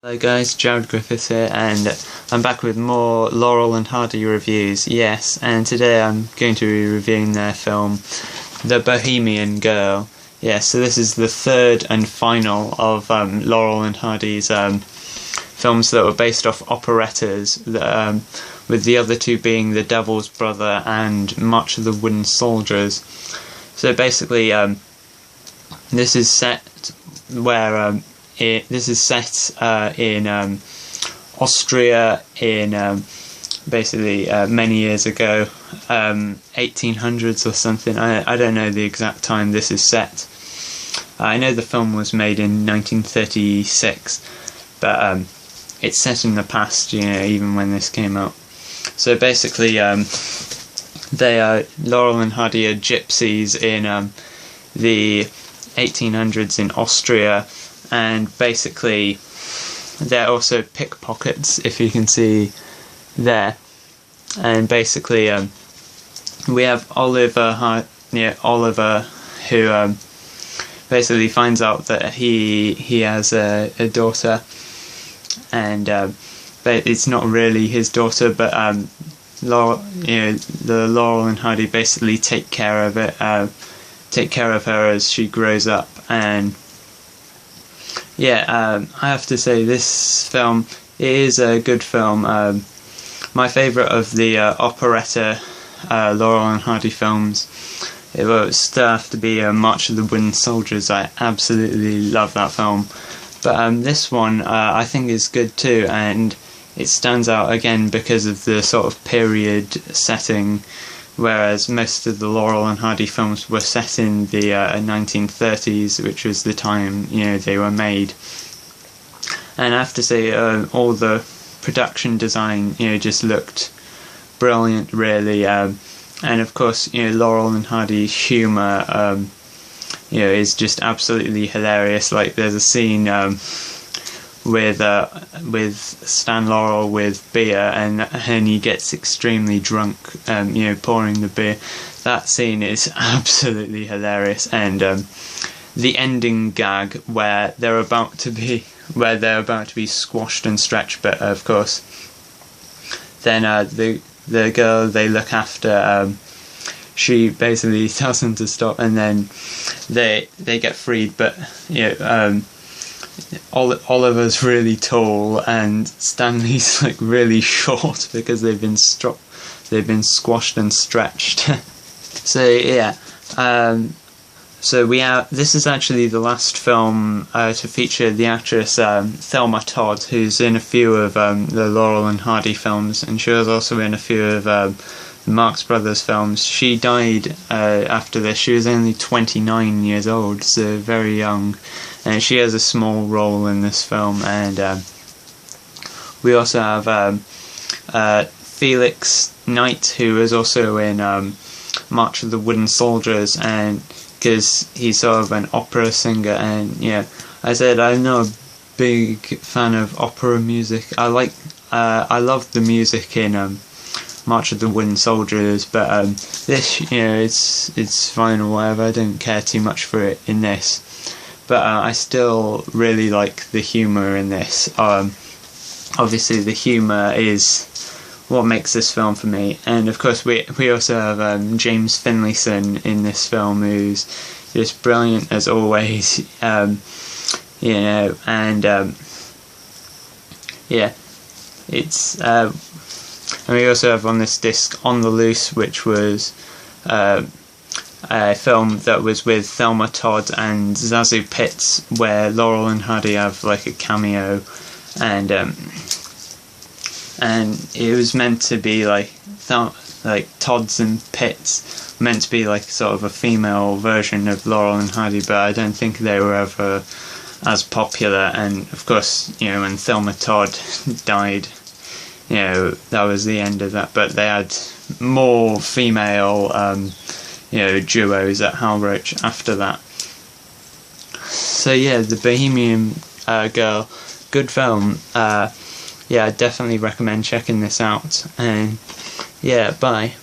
Hello guys, Jared Griffiths here, and I'm back with more Laurel and Hardy reviews, yes, and today I'm going to be reviewing their film, The Bohemian Girl. Yes, so this is the third and final of Laurel and Hardy's films that were based off operettas, with the other two being The Devil's Brother and March of the Wooden Soldiers. So basically, this is set where this is set in Austria in basically many years ago, 1800s or something. I don't know the exact time this is set. I know the film was made in 1936, but it's set in the past, you know, even when this came out. So basically, they are Laurel and Hardy are gypsies in the 1800s in Austria. And basically, they're also pickpockets, if you can see there. And basically, we have Oliver, who basically finds out that he has a daughter, and but it's not really his daughter, but the Laurel and Hardy basically take care of her as she grows up. And yeah, I have to say this film is a good film. My favourite of the operetta Laurel and Hardy films, it will still have to be March of the Wooden Soldiers. I absolutely love that film. But this one I think is good too, and it stands out again because of the sort of period setting, whereas most of the Laurel and Hardy films were set in the 1930s, which was the time, you know, they were made. And I have to say, all the production design, you know, just looked brilliant, really. And of course, you know, Laurel and Hardy's humour, you know, is just absolutely hilarious. Like, there's a scene with Stan Laurel with beer, and he gets extremely drunk, you know, pouring the beer. That scene is absolutely hilarious. And the ending gag where they're about to be squashed and stretched, but of course then the girl they look after, she basically tells them to stop, and then they get freed. But you know, Oliver's really tall and Stanley's like really short because they've been squashed and stretched. So yeah, this is actually the last film to feature the actress Thelma Todd, who's in a few of the Laurel and Hardy films, and she was also in a few of the Marx Brothers films. She died after this. She was only 29 years old, so very young. And she has a small role in this film. And we also have Felix Knight, who is also in March of the Wooden Soldiers, and because he's sort of an opera singer. And yeah, I said I'm not a big fan of opera music. I love the music in March of the Wooden Soldiers, but this, you know, it's fine or whatever. I don't care too much for it in this. But I still really like the humour in this. Obviously the humour is what makes this film for me. And of course we also have James Finlayson in this film, who's just brilliant as always. You know, and yeah, it's and we also have on this disc On the Loose, which was a film that was with Thelma Todd and Zazu Pitts, where Laurel and Hardy have like a cameo, and it was meant to be like Todd's and Pitts meant to be like sort of a female version of Laurel and Hardy, but I don't think they were ever as popular. And of course, you know, when Thelma Todd died, you know, that was the end of that. But they had more female you know, duos at Hal Roach after that. So yeah, The Bohemian Girl, good film. Yeah, I definitely recommend checking this out. And yeah, bye.